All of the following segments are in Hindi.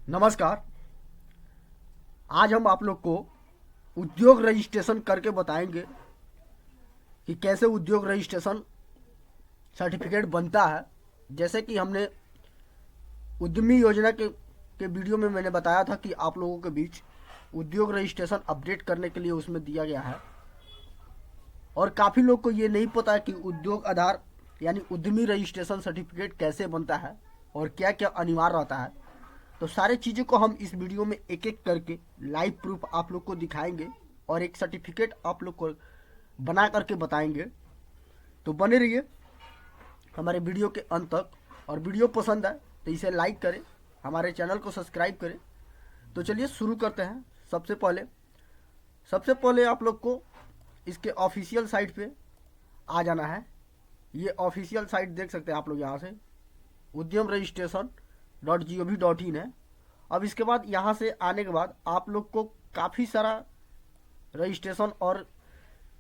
नमस्कार। आज हम आप लोग को उद्योग रजिस्ट्रेशन करके बताएंगे कि कैसे उद्योग रजिस्ट्रेशन सर्टिफिकेट बनता है। जैसे कि हमने उद्यमी योजना के वीडियो में मैंने बताया था कि आप लोगों के बीच उद्योग रजिस्ट्रेशन अपडेट करने के लिए उसमें दिया गया है, और काफ़ी लोग को ये नहीं पता है कि उद्योग आधार यानी उद्यमी रजिस्ट्रेशन सर्टिफिकेट कैसे बनता है और क्या क्या अनिवार्य रहता है। तो सारे चीज़ों को हम इस वीडियो में एक एक करके लाइव प्रूफ आप लोग को दिखाएंगे और एक सर्टिफिकेट आप लोग को बना करके बताएंगे। तो बने रहिए हमारे वीडियो के अंत तक, और वीडियो पसंद आए तो इसे लाइक करें, हमारे चैनल को सब्सक्राइब करें। तो चलिए शुरू करते हैं। सबसे पहले आप लोग को इसके ऑफिशियल साइट पे आ जाना है। ये ऑफिशियल साइट देख सकते हैं आप लोग, यहाँ से उद्यम रजिस्ट्रेशन .gov.in है। अब इसके बाद यहाँ से आने के बाद आप लोग को काफ़ी सारा रजिस्ट्रेशन और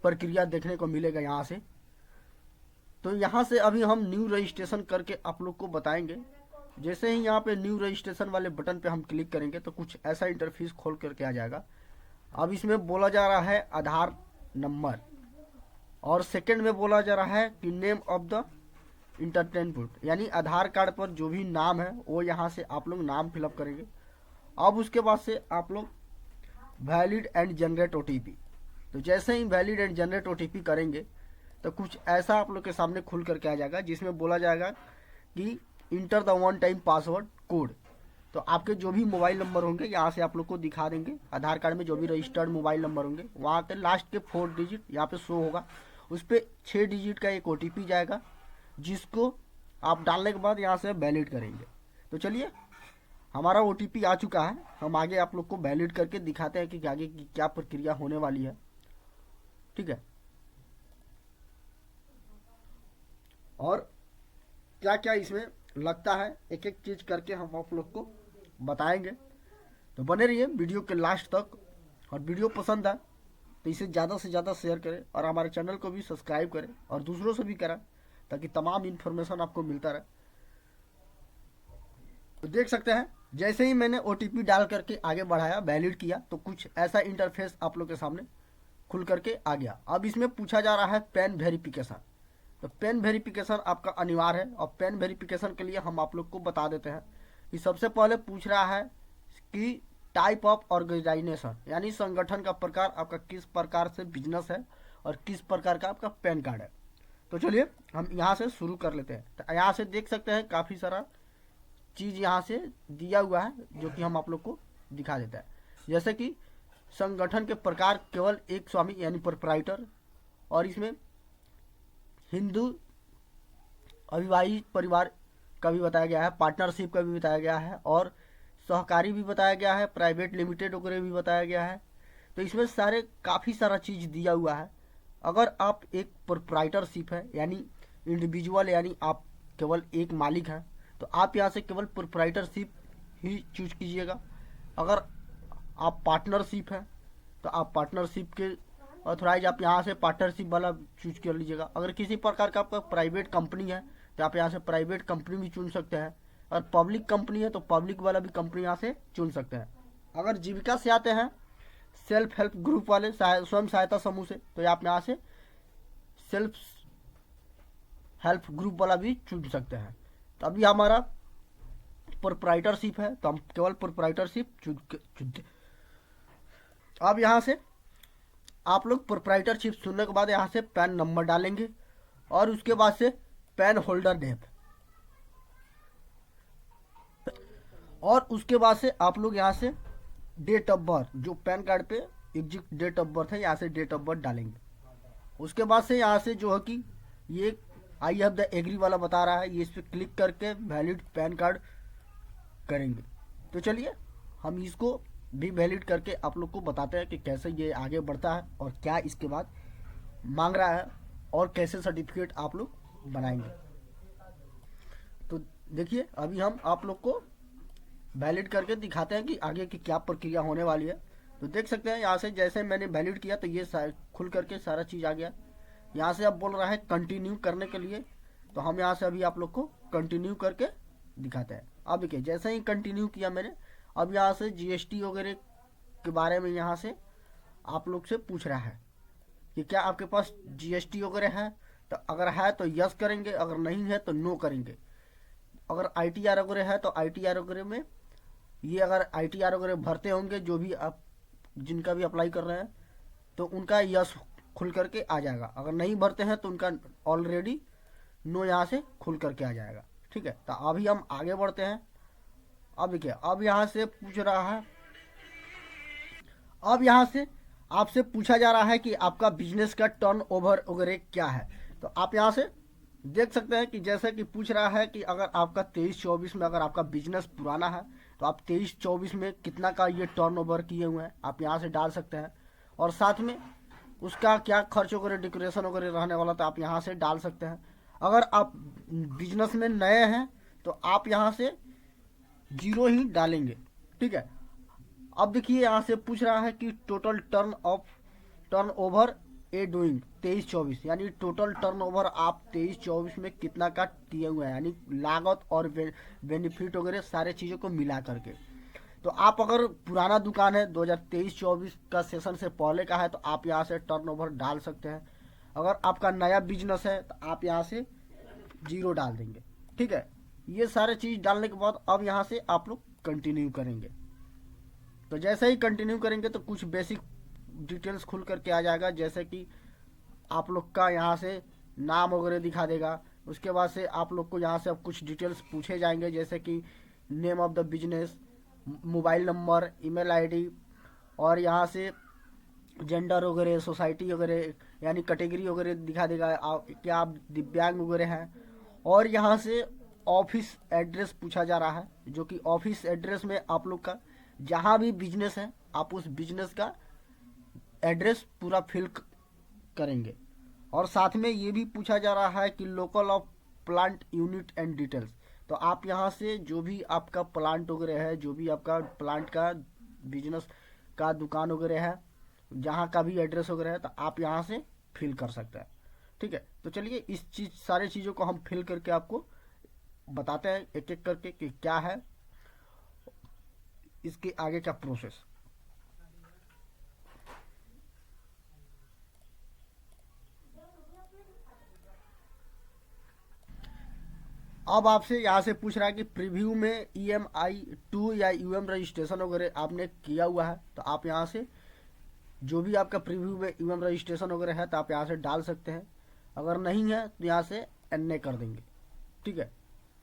प्रक्रिया देखने को मिलेगा यहाँ से। तो यहाँ से अभी हम न्यू रजिस्ट्रेशन करके आप लोग को बताएंगे। जैसे ही यहाँ पे न्यू रजिस्ट्रेशन वाले बटन पे हम क्लिक करेंगे तो कुछ ऐसा इंटरफेस खोल करके आ जाएगा। अब इसमें बोला जा रहा है आधार नंबर, और सेकंड में बोला जा रहा है कि नेम ऑफ द इंटरटेनमेंट, यानी आधार कार्ड पर जो भी नाम है वो यहाँ से आप लोग नाम फिलअप करेंगे। अब उसके बाद से आप लोग वैलिड एंड जनरेट ओटीपी। तो जैसे ही वैलिड एंड जनरेट ओटीपी करेंगे तो कुछ ऐसा आप लोग के सामने खुल करके आ जाएगा, जिसमें बोला जाएगा कि enter the one time password code. तो आपके जो भी मोबाइल नंबर होंगे यहाँ से आप लोग को दिखा देंगे। आधार कार्ड में जो भी रजिस्टर्ड मोबाइल नंबर होंगे वहाँ के लास्ट के 4 डिजिट यहाँ पे शो होगा। उस पर 6 डिजिट का एक ओटीपी जाएगा, जिसको आप डालने के बाद यहाँ से वैलिड करेंगे। तो चलिए, हमारा ओटीपी आ चुका है। हम आगे आप लोग को वैलिड करके दिखाते हैं कि आगे की क्या प्रक्रिया होने वाली है। ठीक है, और क्या क्या इसमें लगता है एक एक चीज करके हम आप लोग को बताएंगे। तो बने रहिए वीडियो के लास्ट तक, और वीडियो पसंद आए तो इसे ज़्यादा से ज़्यादा शेयर करें और हमारे चैनल को भी सब्सक्राइब करें और दूसरों से भी करें, ताकि तमाम इन्फॉर्मेशन आपको मिलता रहे। तो देख सकते हैं जैसे ही मैंने ओटीपी डाल करके आगे बढ़ाया, वैलिड किया, तो कुछ ऐसा इंटरफेस आप लोग के सामने खुल करके आ गया। अब इसमें पूछा जा रहा है पैन वेरिफिकेशन। तो पैन वेरिफिकेशन आपका अनिवार्य है, और पैन वेरिफिकेशन के लिए हम आप लोग को बता देते हैं कि सबसे पहले पूछ रहा है कि टाइप ऑफ ऑर्गेनाइजेशन, यानी संगठन का प्रकार आपका किस प्रकार से बिजनेस है और किस प्रकार का आपका पैन कार्ड है। तो चलिए हम यहाँ से शुरू कर लेते हैं। तो यहाँ से देख सकते हैं काफ़ी सारा चीज़ यहाँ से दिया हुआ है, जो कि हम आप लोग को दिखा देता है। जैसे कि संगठन के प्रकार केवल एक स्वामी यानी प्रोप्राइटर, और इसमें हिंदू अविवाहित परिवार का भी बताया गया है, पार्टनरशिप का भी बताया गया है, और सहकारी भी बताया गया है, प्राइवेट लिमिटेड वगैरह भी बताया गया है। तो इसमें सारे काफ़ी सारा चीज़ दिया हुआ है। अगर आप एक प्रोप्राइटरशिप है यानी इंडिविजुअल, यानी आप केवल एक मालिक हैं, तो आप यहाँ से केवल प्रोप्राइटरशिप ही चूज कीजिएगा। अगर आप पार्टनरशिप है तो आप पार्टनरशिप के ऑथोराइज आप यहाँ से पार्टनरशिप वाला चूज कर लीजिएगा। अगर किसी प्रकार का आपका प्राइवेट कंपनी है तो आप यहाँ से प्राइवेट कंपनी भी चुन सकते हैं, और पब्लिक कंपनी है तो पब्लिक वाला भी कंपनी यहाँ से चुन सकते हैं। अगर जीविका से आते हैं, सेल्फ हेल्प ग्रुप वाले स्वयं सहायता समूह से, तो आप यहाँ से सेल्फ हेल्प ग्रुप वाला भी चुन सकते हैं। तो अभी हमारा प्रोप्राइटरशिप है तो हम केवल प्रोप्राइटरशिप चुनते। अब यहाँ से आप लोग प्रोप्राइटरशिप चुनने के बाद यहाँ से पैन नंबर डालेंगे, और उसके बाद से पैन होल्डर नेम, और उसके बाद से आप लोग यहाँ से डेट ऑफ बर्थ, जो पैन कार्ड पे एग्जिट डेट ऑफ बर्थ है, यहाँ से डेट ऑफ बर्थ डालेंगे। उसके बाद से यहाँ से जो है कि ये आई हैव द एग्री वाला बता रहा है, ये इस पर क्लिक करके वैलिड पैन कार्ड करेंगे। तो चलिए हम इसको भी वैलिड करके आप लोग को बताते हैं कि कैसे ये आगे बढ़ता है और क्या इसके बाद मांग रहा है और कैसे सर्टिफिकेट आप लोग बनाएंगे। तो देखिए अभी हम आप लोग को वैलिड करके दिखाते हैं कि आगे की क्या प्रक्रिया होने वाली है। तो देख सकते हैं यहाँ से जैसे मैंने वैलिड किया तो ये खुल करके सारा चीज़ आ गया। यहाँ से अब बोल रहा है कंटिन्यू करने के लिए, तो हम यहाँ से अभी आप लोग को कंटिन्यू करके दिखाते हैं। अब देखिए जैसे ही कंटिन्यू किया मैंने, अब यहाँ से जीएसटी वगैरह के बारे में यहाँ से आप लोग से पूछ रहा है कि क्या आपके पास जीएसटी वगैरह है। तो अगर है तो यस करेंगे, अगर नहीं है तो नो करेंगे। अगर आईटीआर वगैरह है तो आईटीआर वगैरह में ये अगर आईटीआर वगैरह भरते होंगे जो भी आप जिनका भी अप्लाई कर रहे हैं तो उनका यस खुल करके आ जाएगा। अगर नहीं भरते हैं तो उनका ऑलरेडी नो यहाँ से खुल करके आ जाएगा। ठीक है, तो अभी हम आगे बढ़ते हैं। अब क्या, अब यहाँ से पूछ रहा है, अब यहाँ से आपसे पूछा जा रहा है कि आपका बिजनेस का टर्नओवर वगैरह क्या है। तो आप यहाँ से देख सकते हैं कि जैसे कि पूछ रहा है कि अगर आपका 23-24 में अगर आपका बिजनेस पुराना है तो आप 23-24 में कितना का ये टर्नओवर किए हुए हैं आप यहाँ से डाल सकते हैं। और साथ में उसका क्या खर्च वगैरह डेकोरेशन वगैरह रहने वाला तो आप यहाँ से डाल सकते हैं। अगर आप बिजनेस में नए हैं तो आप यहाँ से 0 ही डालेंगे। ठीक है, अब देखिए यहाँ से पूछ रहा है कि टोटल टर्नओवर ए डूइंग 23-24, यानी टोटल टर्नओवर आप 23-24 में कितना का किए हुए हैं, यानी लागत और बेनिफिट वगैरह सारे चीज़ों को मिला करके। तो आप अगर पुराना दुकान है 2023-24 का सेशन से पहले का है तो आप यहाँ से टर्नओवर डाल सकते हैं। अगर आपका नया बिजनेस है तो आप यहाँ से 0 डाल देंगे। ठीक है, ये सारे चीज़ डालने के बाद अब यहाँ से आप लोग कंटिन्यू करेंगे। तो जैसे ही कंटिन्यू करेंगे तो कुछ बेसिक डिटेल्स खुल करके आ जाएगा, जैसे कि आप लोग का यहाँ से नाम वगैरह दिखा देगा। उसके बाद से आप लोग को यहाँ से अब कुछ डिटेल्स पूछे जाएंगे, जैसे कि name of the business, mobile number, email ID, और यहाँ से जेंडर वगैरह, सोसाइटी वगैरह यानी कैटेगरी वगैरह दिखा देगा, क्या आप दिव्यांग वगैरह हैं। और यहाँ से ऑफिस एड्रेस पूछा जा रहा है, जो कि ऑफिस एड्रेस में आप लोग का जहाँ भी बिजनेस है आप उस बिजनेस का एड्रेस पूरा फिल करेंगे। और साथ में ये भी पूछा जा रहा है कि local of plant unit and details. तो आप यहाँ से जो भी आपका प्लांट वगैरह है, जो भी आपका प्लांट का बिजनेस का दुकान वगैरह है, जहाँ का भी एड्रेस वगैरह है तो आप यहाँ से फिल कर सकते हैं। ठीक है, तो चलिए इस सारे चीज़ों को हम फिल करके आपको बताते हैं एक एक करके कि क्या है इसके आगे का प्रोसेस। अब आपसे यहाँ से पूछ रहा है कि प्रीव्यू में EMI-2 या यूएम रजिस्ट्रेशन वगैरह आपने किया हुआ है तो आप यहाँ से जो भी आपका प्रीव्यू में यूएम रजिस्ट्रेशन वगैरह है तो आप यहाँ से डाल सकते हैं। अगर नहीं है तो यहाँ से NA कर देंगे। ठीक है,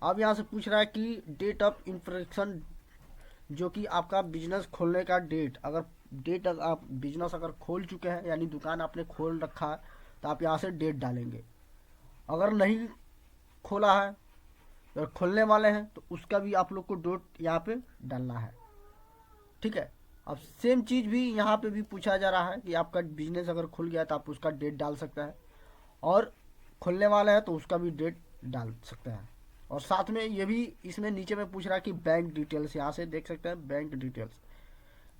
अब यहाँ से पूछ रहा है कि डेट ऑफ इंस्पेक्शन, जो कि आपका बिजनेस खोलने का डेट, अगर आप बिजनेस अगर खोल चुके हैं यानी दुकान आपने खोल रखा है तो आप यहाँ से डेट डालेंगे। अगर नहीं खोला है, अगर खोलने वाले हैं तो उसका भी आप लोग को डेट यहाँ पे डालना है। ठीक है, अब सेम चीज़ भी यहाँ पे भी पूछा जा रहा है कि आपका बिजनेस अगर खुल गया तो आप उसका डेट डाल सकते हैं, और खुलने वाला है तो उसका भी डेट डाल सकते हैं। और साथ में ये भी इसमें नीचे में पूछ रहा है कि बैंक डिटेल्स, यहाँ से देख सकते हैं बैंक डिटेल्स।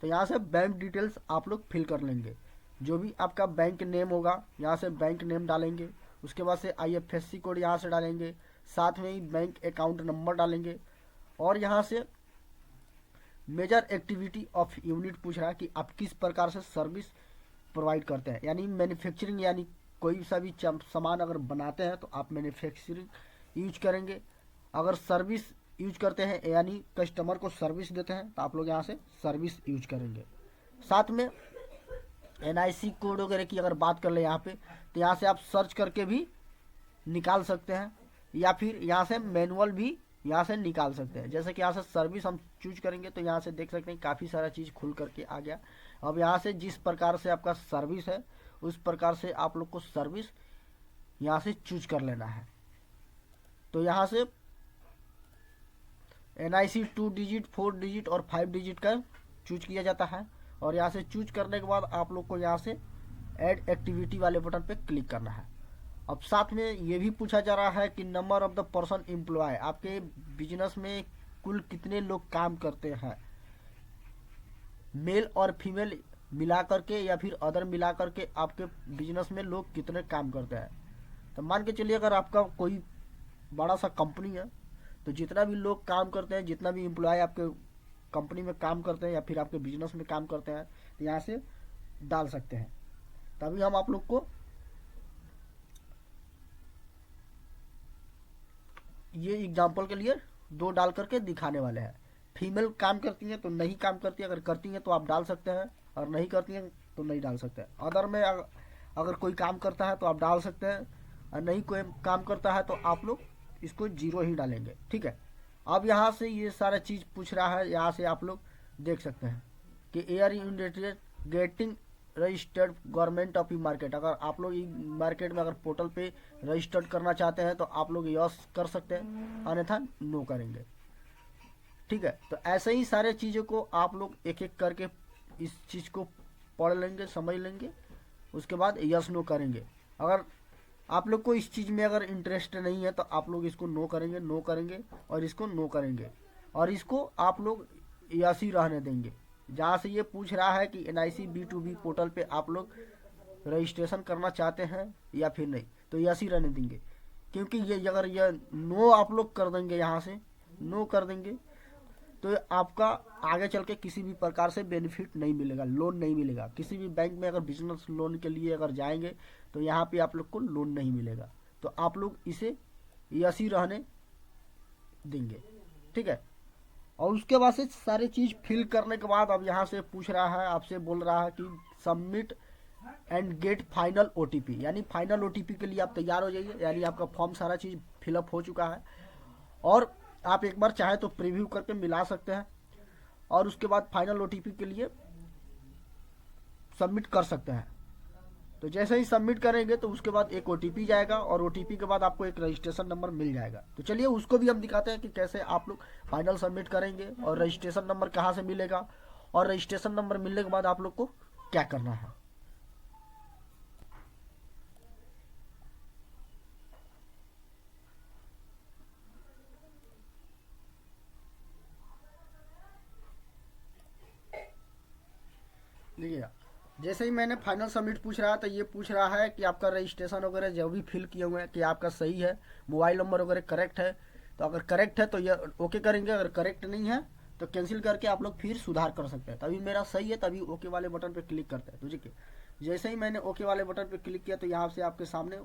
तो यहाँ से बैंक डिटेल्स आप लोग फिल कर लेंगे। जो भी आपका बैंक नेम होगा यहाँ से बैंक नेम डालेंगे। उसके बाद से IFSC कोड यहाँ से डालेंगे, साथ में ही बैंक अकाउंट नंबर डालेंगे। और यहाँ से मेजर एक्टिविटी ऑफ यूनिट पूछ रहा है कि आप किस प्रकार से सर्विस प्रोवाइड करते हैं, यानी मैन्युफैक्चरिंग, यानी कोई सा भी सामान अगर बनाते हैं तो आप मैन्युफैक्चरिंग यूज करेंगे। अगर सर्विस यूज करते हैं यानी कस्टमर को सर्विस देते हैं तो आप लोग यहाँ से सर्विस यूज करेंगे। साथ में NIC कोड वगैरह की अगर बात कर ले यहाँ पे तो यहाँ से आप सर्च करके भी निकाल सकते हैं, या फिर यहाँ से मैनुअल भी यहाँ से निकाल सकते हैं। जैसे कि यहाँ से सर्विस हम चूज करेंगे तो यहाँ से देख सकते हैं काफ़ी सारा चीज़ खुल करके आ गया। अब यहाँ से जिस प्रकार से आपका सर्विस है उस प्रकार से आप लोग को सर्विस यहाँ से चूज कर लेना है। तो यहाँ से NIC 2 डिजिट, 4 डिजिट और 5 डिजिट का चूज किया जाता है। और यहाँ से चूज करने के बाद आप लोग को यहाँ से ऐड एक्टिविटी वाले बटन पे क्लिक करना है। अब साथ में ये भी पूछा जा रहा है कि number of the person employ, आपके बिजनेस में कुल कितने लोग काम करते हैं, मेल और फीमेल मिला करके या फिर अदर मिला करके आपके बिजनेस में लोग कितने काम करते हैं। तो मान के चलिए अगर आपका कोई बड़ा सा कंपनी है तो जितना भी लोग काम करते हैं, जितना भी एम्प्लॉय आपके कंपनी में काम करते हैं या फिर आपके बिजनेस में काम करते हैं तो यहाँ से डाल सकते हैं। तभी हम आप लोग को ये एग्जाम्पल के लिए 2 डाल करके दिखाने वाले हैं। फीमेल काम करती हैं तो नहीं काम करती है, अगर करती हैं तो आप डाल सकते हैं, और नहीं करती हैं तो नहीं डाल सकते। अदर में अगर कोई काम करता है तो आप डाल सकते हैं, और नहीं कोई काम करता है तो आप लोग इसको 0 ही डालेंगे। ठीक है, अब यहाँ से ये सारा चीज़ पूछ रहा है, यहाँ से आप लोग देख सकते हैं कि air united getting registered government of E market. अगर आप लोग ई मार्केट में अगर पोर्टल पे रजिस्टर्ड करना चाहते हैं तो आप लोग यस कर सकते हैं, अन्यथा नो करेंगे। ठीक है, तो ऐसे ही सारे चीज़ों को आप लोग एक एक करके इस चीज़ को पढ़ लेंगे, समझ लेंगे, उसके बाद यस नो करेंगे। अगर आप लोग को इस चीज़ में अगर इंटरेस्ट नहीं है तो आप लोग इसको नो करेंगे, नो करेंगे और इसको नो करेंगे, और इसको आप लोग यस ही रहने देंगे। जहाँ से ये पूछ रहा है कि NIC B2B पोर्टल पे आप लोग रजिस्ट्रेशन करना चाहते हैं या फिर नहीं, तो यस ही रहने देंगे। क्योंकि ये अगर ये नो आप लोग कर देंगे, यहाँ से नो कर देंगे, तो आपका आगे चल के किसी भी प्रकार से बेनिफिट नहीं मिलेगा, लोन नहीं मिलेगा। किसी भी बैंक में अगर बिजनेस लोन के लिए अगर जाएंगे तो यहाँ पे आप लोग को लोन नहीं मिलेगा। तो आप लोग इसे यस ही रहने देंगे। ठीक है, और उसके बाद से सारी चीज़ फिल करने के बाद अब यहाँ से पूछ रहा है, आपसे बोल रहा है कि submit and get final OTP, यानी फाइनल OTP के लिए आप तैयार हो जाइए। यानी आपका फॉर्म सारा चीज़ फिलअप हो चुका है, और आप एक बार चाहे तो प्रीव्यू करके मिला सकते हैं, और उसके बाद फाइनल OTP के लिए सबमिट कर सकते हैं। तो जैसे ही सबमिट करेंगे तो उसके बाद एक OTP जाएगा, और OTP के बाद आपको एक रजिस्ट्रेशन नंबर मिल जाएगा। तो चलिए उसको भी हम दिखाते हैं कि कैसे आप लोग फाइनल सबमिट करेंगे, और रजिस्ट्रेशन नंबर कहाँ से मिलेगा, और रजिस्ट्रेशन नंबर मिलने के बाद आप लोग को क्या करना है। देखिए, जैसे ही मैंने फाइनल सबमिट पूछ रहा है तो ये पूछ रहा है कि आपका रजिस्ट्रेशन वगैरह जो भी फिल किए हुए हैं कि आपका सही है, मोबाइल नंबर वगैरह करेक्ट है। तो अगर करेक्ट है तो ये ओके करेंगे, अगर करेक्ट नहीं है तो कैंसिल करके आप लोग फिर सुधार कर सकते हैं। तभी मेरा सही है, तभी ओके वाले बटन पर क्लिक करते हैं। तो देखिए, जैसे ही मैंने ओके वाले बटन पर क्लिक किया तो यहाँ से आपके सामने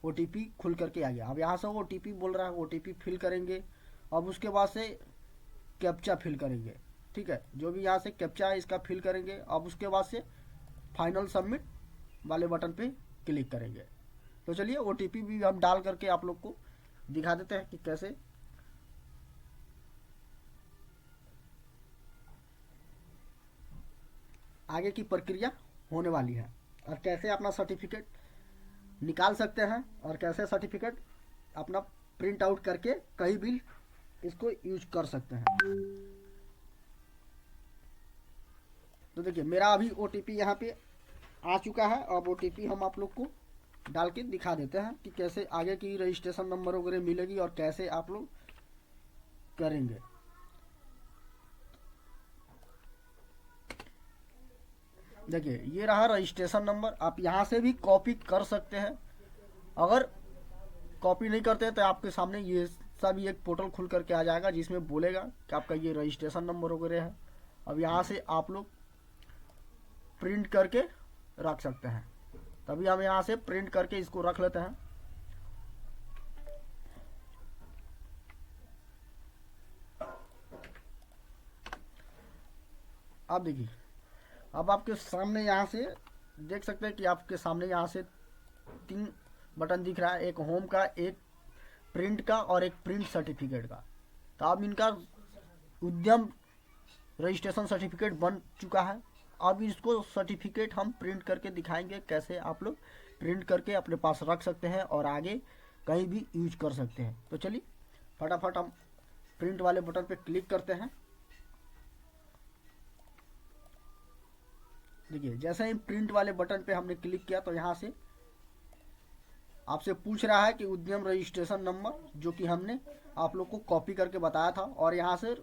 OTP खुल करके आ गया। अब यहाँ से OTP बोल रहा है, OTP फिल करेंगे। अब उसके बाद से कैप्चा फिल करेंगे। ठीक है, जो भी यहाँ से कैप्चा है इसका फिल करेंगे। अब उसके बाद से फाइनल सबमिट वाले बटन पे क्लिक करेंगे। तो चलिए OTP भी हम डाल करके आप लोग को दिखा देते हैं कि कैसे आगे की प्रक्रिया होने वाली है, और कैसे अपना सर्टिफिकेट निकाल सकते हैं, और कैसे सर्टिफिकेट अपना प्रिंट आउट करके कहीं भी इसको यूज कर सकते हैं। तो देखिए, मेरा अभी OTP यहाँ पे आ चुका है। अब OTP हम आप लोग को डाल के दिखा देते हैं कि कैसे आगे की रजिस्ट्रेशन नंबर वगैरह मिलेगी और कैसे आप लोग करेंगे। देखिए, ये रहा रजिस्ट्रेशन नंबर। आप यहाँ से भी कॉपी कर सकते हैं। अगर कॉपी नहीं करते हैं तो आपके सामने ये सब एक पोर्टल खुल करके आ जाएगा जिसमें बोलेगा कि आपका ये रजिस्ट्रेशन नंबर वगैरह है। अब यहाँ से आप लोग प्रिंट करके रख सकते हैं। तभी हम यहाँ से प्रिंट करके इसको रख लेते हैं। अब देखिए, अब आपके सामने यहाँ से देख सकते हैं कि आपके सामने यहाँ से 3 बटन दिख रहा है, एक होम का, एक प्रिंट का और एक प्रिंट सर्टिफिकेट का। तो अब इनका उद्यम रजिस्ट्रेशन सर्टिफिकेट बन चुका है। अब इसको सर्टिफिकेट हम प्रिंट करके दिखाएंगे, कैसे आप लोग प्रिंट करके अपने पास रख सकते हैं और आगे कहीं भी यूज कर सकते हैं। तो चलिए फटाफट हम प्रिंट वाले बटन पे क्लिक करते हैं। देखिए, जैसे ही प्रिंट वाले बटन पे हमने क्लिक किया तो यहाँ से आपसे पूछ रहा है कि उद्यम रजिस्ट्रेशन नंबर, जो कि हमने आप लोग को कॉपी करके बताया था, और यहाँ से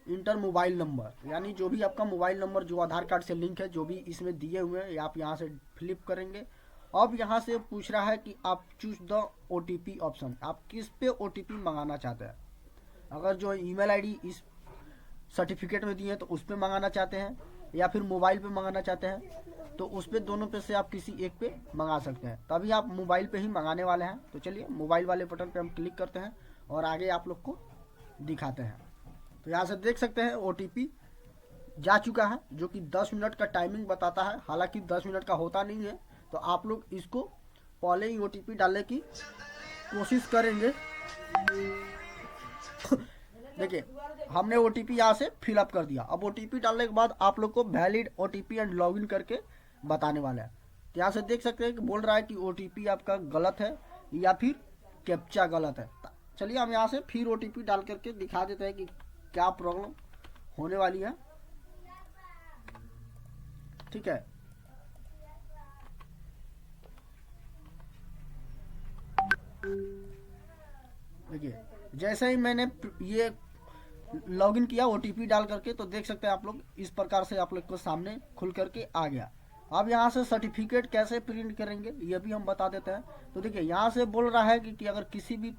इंटर मोबाइल नंबर, यानी जो भी आपका मोबाइल नंबर जो आधार कार्ड से लिंक है, जो भी इसमें दिए हुए हैं, आप यहाँ से फ्लिप करेंगे। अब यहाँ से पूछ रहा है कि आप चूज द OTP ऑप्शन, आप किस पे OTP मंगाना चाहते हैं। अगर जो ईमेल ID इस सर्टिफिकेट में दिए हैं तो उस पर मंगाना चाहते हैं या फिर मोबाइल पे मंगाना चाहते हैं तो उस पे दोनों पे से आप किसी एक पे मंगा सकते हैं। तभी आप मोबाइल पे ही मंगाने वाले हैं। तो चलिए मोबाइल वाले बटन पे हम क्लिक करते हैं और आगे आप लोग को दिखाते हैं। तो यहाँ से देख सकते हैं OTP जा चुका है, जो कि 10 मिनट का टाइमिंग बताता है। हालांकि 10 मिनट का होता नहीं है, तो आप लोग इसको पहले ही OTP डालने की कोशिश करेंगे। देखिए हमने OTP यहाँ से फिलअप कर दिया। अब OTP डालने के बाद आप लोग को वैलिड OTP एंड लॉगिन करके बताने वाला है। तो यहाँ से देख सकते हैं कि बोल रहा है कि OTP आपका गलत है या फिर कैप्चा गलत है। चलिए हम यहाँ से फिर OTP डाल करके दिखा देते हैं कि क्या प्रॉब्लम होने वाली है। ठीक है, देखिए जैसे ही मैंने ये लॉगिन किया OTP डाल करके, तो देख सकते हैं आप लोग इस प्रकार से आप लोग को सामने खुल करके आ गया। अब यहाँ से सर्टिफिकेट कैसे प्रिंट करेंगे ये भी हम बता देते हैं। तो देखिए यहाँ से बोल रहा है कि अगर किसी भी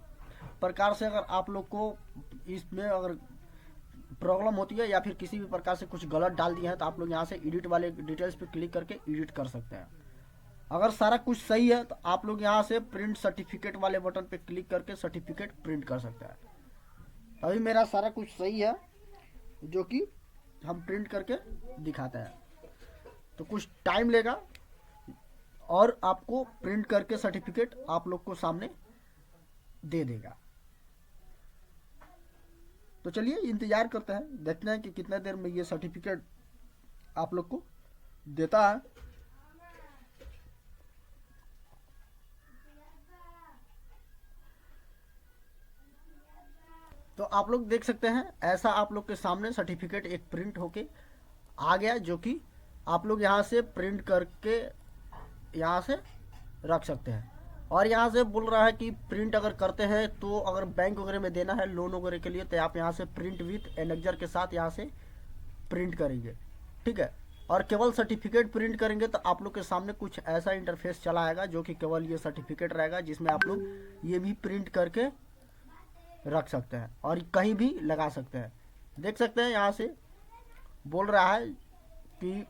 प्रकार से अगर आप लोग को इसमें अगर प्रॉब्लम होती है या फिर किसी भी प्रकार से कुछ गलत डाल दिया है तो आप लोग यहाँ से एडिट वाले डिटेल्स पे क्लिक करके एडिट कर सकते हैं। अगर सारा कुछ सही है तो आप लोग यहाँ से प्रिंट सर्टिफिकेट वाले बटन पे क्लिक करके सर्टिफिकेट प्रिंट कर सकते हैं। अभी मेरा सारा कुछ सही है, जो कि हम प्रिंट करके दिखाते हैं। तो कुछ टाइम लेगा और आपको प्रिंट करके सर्टिफिकेट आप लोग को सामने दे देगा। तो चलिए इंतजार करते हैं, देखते हैं कि कितने देर में ये सर्टिफिकेट आप लोग को देता है। तो आप लोग देख सकते हैं ऐसा आप लोग के सामने सर्टिफिकेट एक प्रिंट होके आ गया, जो कि आप लोग यहाँ से प्रिंट करके यहाँ से रख सकते हैं। और यहाँ से बोल रहा है कि प्रिंट अगर करते हैं तो अगर बैंक वगैरह में देना है लोन वगैरह के लिए, तो आप यहाँ से प्रिंट विथ एनेक्जर के साथ यहाँ से प्रिंट करेंगे। ठीक है, और केवल सर्टिफिकेट प्रिंट करेंगे तो आप लोग के सामने कुछ ऐसा इंटरफेस चला आएगा, जो कि केवल ये सर्टिफिकेट रहेगा, जिसमें आप लोग ये भी प्रिंट करके रख सकते हैं और कहीं भी लगा सकते हैं। देख सकते हैं यहाँ से बोल रहा है कि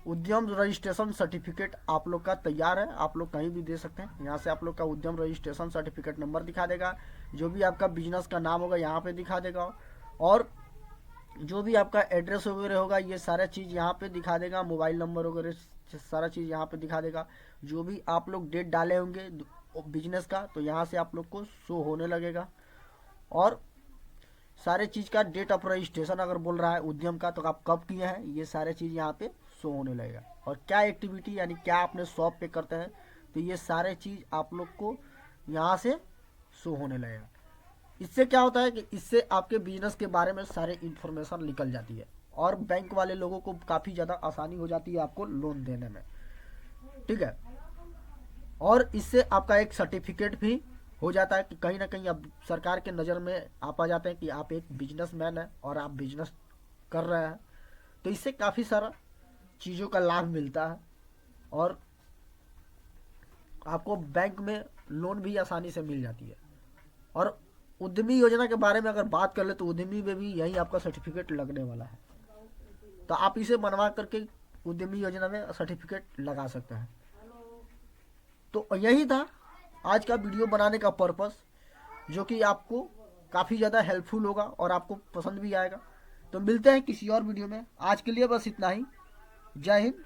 उद्यम रजिस्ट्रेशन सर्टिफिकेट आप लोग का तैयार है, आप लोग कहीं भी दे सकते हैं। यहाँ से आप लोग का उद्यम रजिस्ट्रेशन सर्टिफिकेट नंबर दिखा देगा, जो भी आपका बिजनेस का नाम होगा यहाँ पे दिखा देगा, और जो भी आपका एड्रेस वगैरह होगा ये सारा चीज़ यहाँ पे दिखा देगा, मोबाइल नंबर वगैरह सारा चीज़ यहाँ पे दिखा देगा। जो भी आप लोग डेट डाले होंगे बिजनेस का, तो यहाँ से आप लोग को शो होने लगेगा। और सारे चीज़ का डेट ऑफ रजिस्ट्रेशन अगर बोल रहा है उद्यम का, तो आप कब किए हैं ये सारे चीज़ यहाँ पे शो होने लगेगा। और क्या एक्टिविटी यानी क्या आपने शॉप पे करते हैं, तो ये सारे चीज़ आप लोग को यहाँ से शो होने लगेगा। इससे क्या होता है कि इससे आपके बिजनेस के बारे में सारे इन्फॉर्मेशन निकल जाती है और बैंक वाले लोगों को काफ़ी ज़्यादा आसानी हो जाती है आपको लोन देने में। ठीक है, और इससे आपका एक सर्टिफिकेट भी हो जाता है कि कहीं ना कहीं अब सरकार के नज़र में आप आ जाते हैं कि आप एक बिजनेसमैन हैं और आप बिजनेस कर रहे हैं। तो इससे काफ़ी सारा चीज़ों का लाभ मिलता है और आपको बैंक में लोन भी आसानी से मिल जाती है। और उद्यमी योजना के बारे में अगर बात कर ले तो उद्यमी में भी यही आपका सर्टिफिकेट लगने वाला है, तो आप इसे बनवा करके उद्यमी योजना में सर्टिफिकेट लगा सकते हैं। तो यही था आज का वीडियो बनाने का पर्पस, जो कि आपको काफ़ी ज़्यादा हेल्पफुल होगा और आपको पसंद भी आएगा। तो मिलते हैं किसी और वीडियो में, आज के लिए बस इतना ही। जय हिंद।